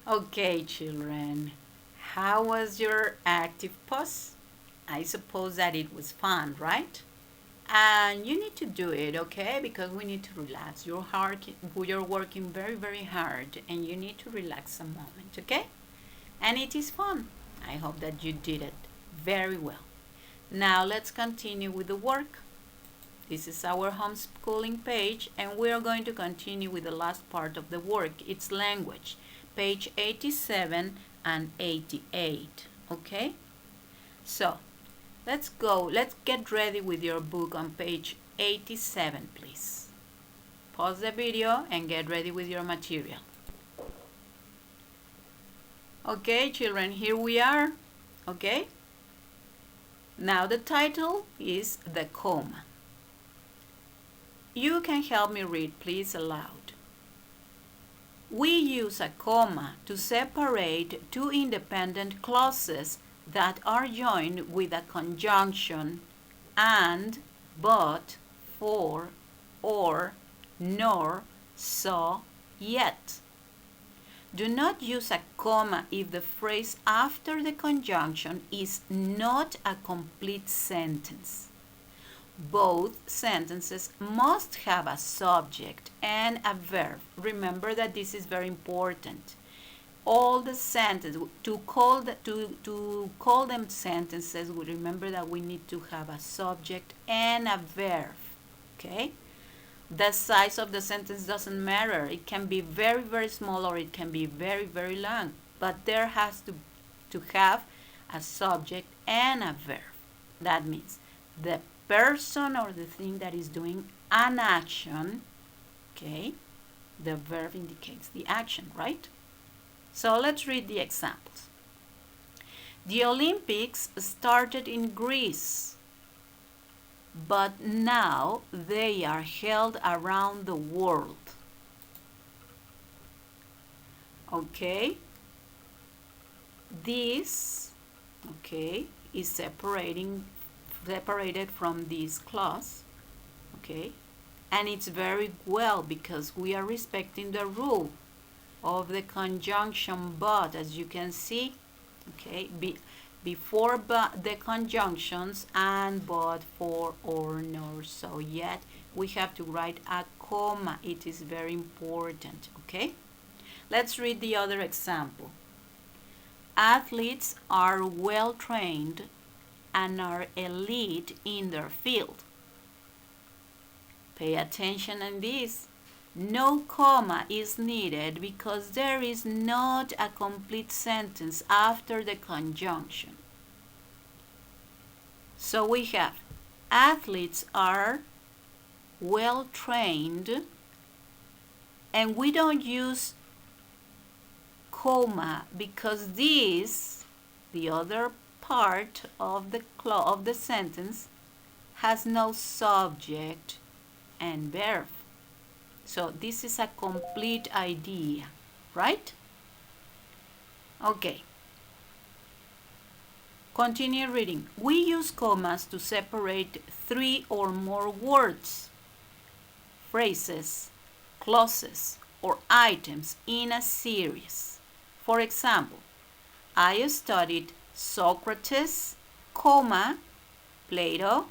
Okay, children, how was your active pause? I suppose that it was fun, right? And you need to do it, okay? Because we need to relax. You're working very, very hard, and you need to relax a moment, okay? And it is fun. I hope that you did it very well. Now let's continue with the work. This is our homeschooling page, and we are going to continue with the last part of the work. It's language, page 87 and 88, okay? So, let's go. Let's get ready with your book on page 87, please. Pause the video and get ready with your material. Okay, children, here we are, okay? Now the title is The Comma. You can help me read, please, aloud. We use a comma to separate two independent clauses that are joined with a conjunction and, but, for, or, nor, so, yet. Do not use a comma if the phrase after the conjunction is not a complete sentence. Both sentences must have a subject and a verb. Remember that this is very important. All the sentences, to call them sentences, we remember that we need to have a subject and a verb, okay? The size of the sentence doesn't matter. It can be very, very small or it can be very, very long, but there has to have a subject and a verb. That means the person or the thing that is doing an action, okay? The verb indicates the action, right? So let's read the examples. The Olympics started in Greece, but now they are held around the world. Okay? This, okay, is separated from this clause, okay? And it's very well because we are respecting the rule of the conjunction but, as you can see, okay, before but the conjunctions and, but, for, or, nor, so, yet, we have to write a comma. It is very important, okay? Let's read the other example. Athletes are well trained and are elite in their field. Pay attention on this. No comma is needed because there is not a complete sentence after the conjunction. So we have athletes are well trained, and we don't use comma because this, the other part of the sentence, has no subject and verb. So this is a complete idea, right? Okay. Continue reading. We use commas to separate three or more words, phrases, clauses, or items in a series. For example, I studied Socrates, comma, Plato,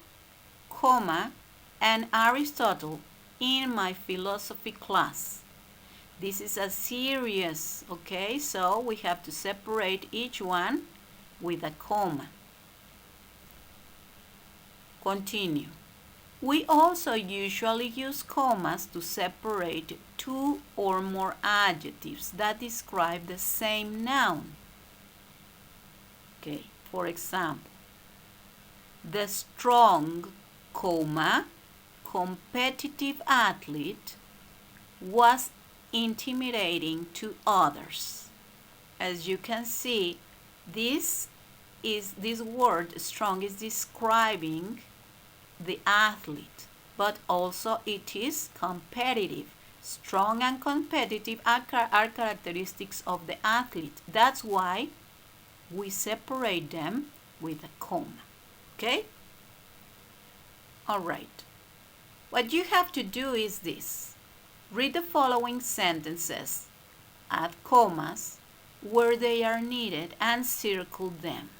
comma, and Aristotle in my philosophy class. This is a series, okay? So we have to separate each one with a comma. Continue. We also usually use commas to separate two or more adjectives that describe the same noun. Okay, for example, the strong, comma, competitive athlete was intimidating to others. As you can see, this word strong is describing the athlete, but also it is competitive. Strong and competitive are characteristics of the athlete. That's why we separate them with a comma. Okay? All right. What you have to do is this. Read the following sentences, add commas, where they are needed and circle them.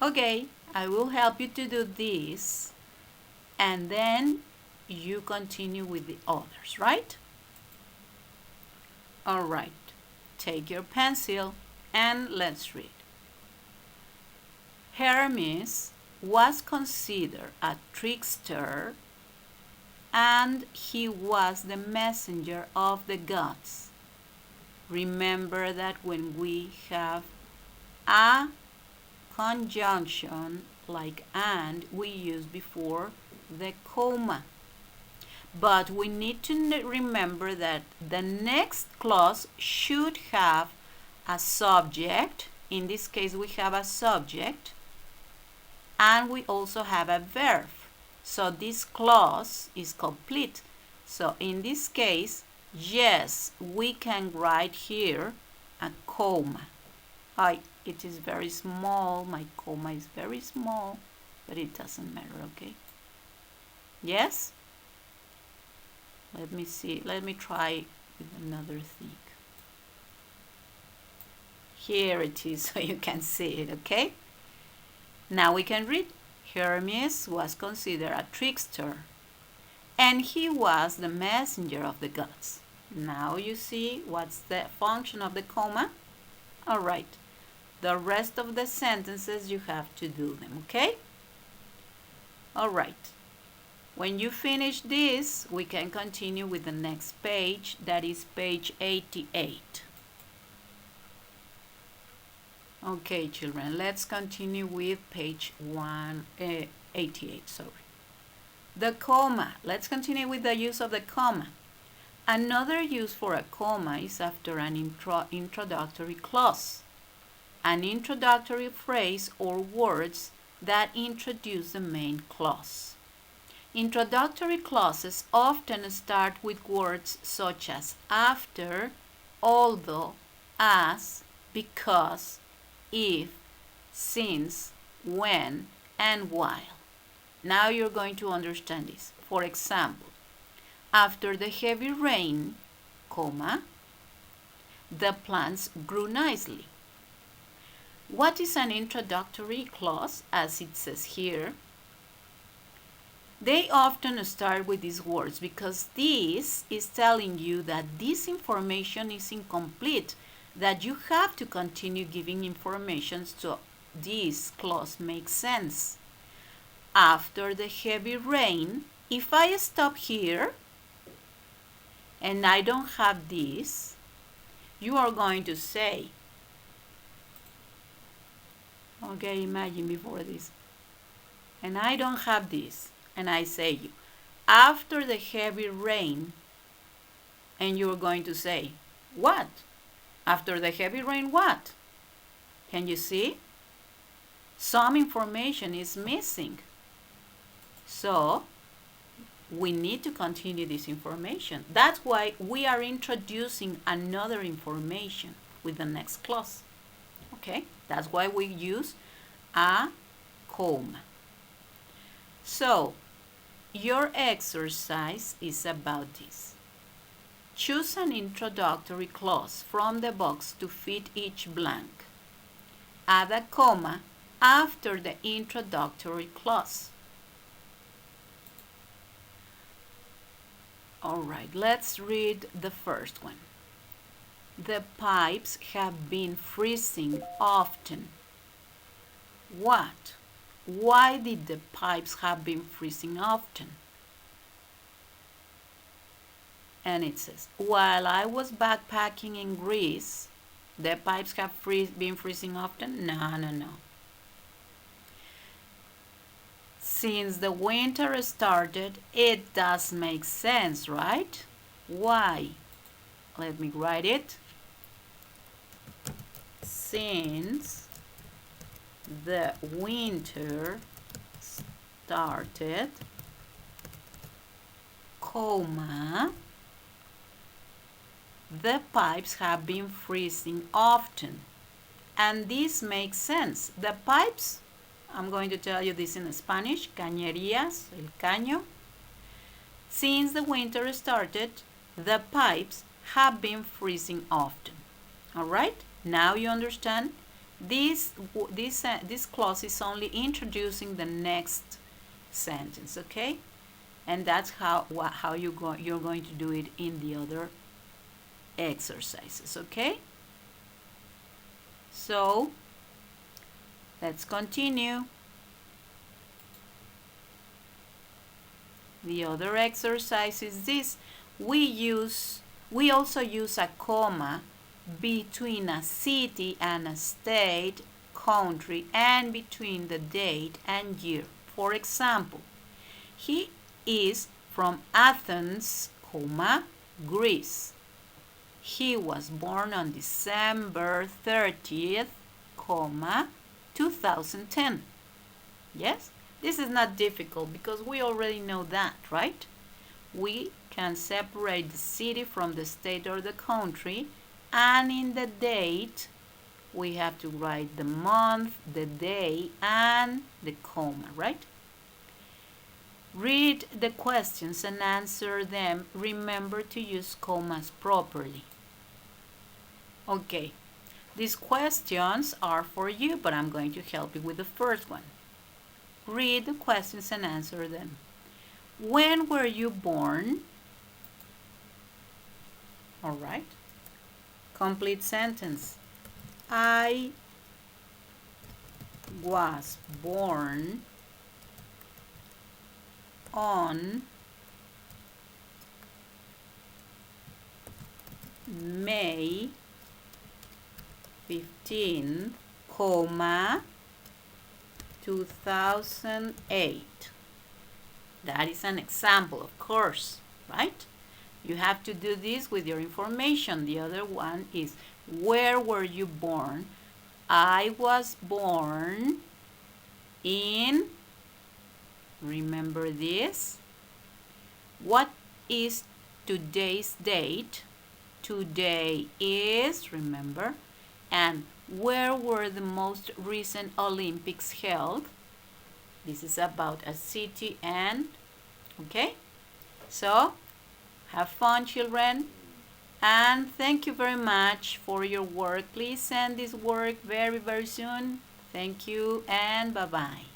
Okay, I will help you to do this, and then you continue with the others, right? All right, take your pencil and let's read. Hermes was considered a trickster, and he was the messenger of the gods. Remember that when we have a conjunction like and, we use before the comma. But we need to remember that the next clause should have a subject. In this case, we have a subject, and we also have a verb. So this clause is complete. So in this case, yes, we can write here a comma. It is very small. My comma is very small, but it doesn't matter, okay? Yes? Let me see. Let me try with another thing. Here it is, so you can see it, okay? Now we can read. Hermes was considered a trickster, and he was the messenger of the gods. Now you see what's the function of the comma? All right. The rest of the sentences you have to do them, okay? All right. When you finish this, we can continue with the next page, that is page 88. Okay, children, let's continue with page 188, sorry. The comma. Let's continue with the use of the comma. Another use for a comma is after an introductory clause, an introductory phrase or words that introduce the main clause. Introductory clauses often start with words such as after, although, as, because, if, since, when, and while. Now you're going to understand this. For example, after the heavy rain, comma, the plants grew nicely. What is an introductory clause, as it says here? They often start with these words because this is telling you that this information is incomplete, that you have to continue giving information so this clause makes sense. After the heavy rain, if I stop here and I don't have this, you are going to say, okay, imagine before this, and I don't have this, and I say after the heavy rain, and you're going to say, what? After the heavy rain, what? Can you see? Some information is missing. So we need to continue this information. That's why we are introducing another information with the next clause. Okay? That's why we use a comma. So your exercise is about this. Choose an introductory clause from the box to fit each blank. Add a comma after the introductory clause. All right, let's read the first one. The pipes have been freezing often. What? Why did the pipes have been freezing often? And it says, while I was backpacking in Greece, the pipes have been freezing often? No. Since the winter started, it does make sense, right? Why? Let me write it. Since the winter started, comma, the pipes have been freezing often. And this makes sense. The pipes, I'm going to tell you this in Spanish, cañerías, el caño. Since the winter started, the pipes have been freezing often. All right, now you understand. This clause is only introducing the next sentence, okay? And that's how you're going to do it in the other exercises, okay? So let's continue. The other exercise is this. We also use a comma between a city and a state, country, and between the date and year. For example, he is from Athens, Greece. He was born on December 30th, 2010. Yes? This is not difficult because we already know that, right? We can separate the city from the state or the country, and in the date, we have to write the month, the day, and the comma, right? Read the questions and answer them. Remember to use commas properly. Okay, these questions are for you, but I'm going to help you with the first one. Read the questions and answer them. When were you born? All right. Complete sentence. I was born on May 15th, 2008. That is an example, of course, right? You have to do this with your information. The other one is, where were you born? I was born in, remember this? What is today's date? Today is, remember? And where were the most recent Olympics held? This is about a city and, okay? So, have fun, children. And thank you very much for your work. Please send this work very, very soon. Thank you and bye-bye.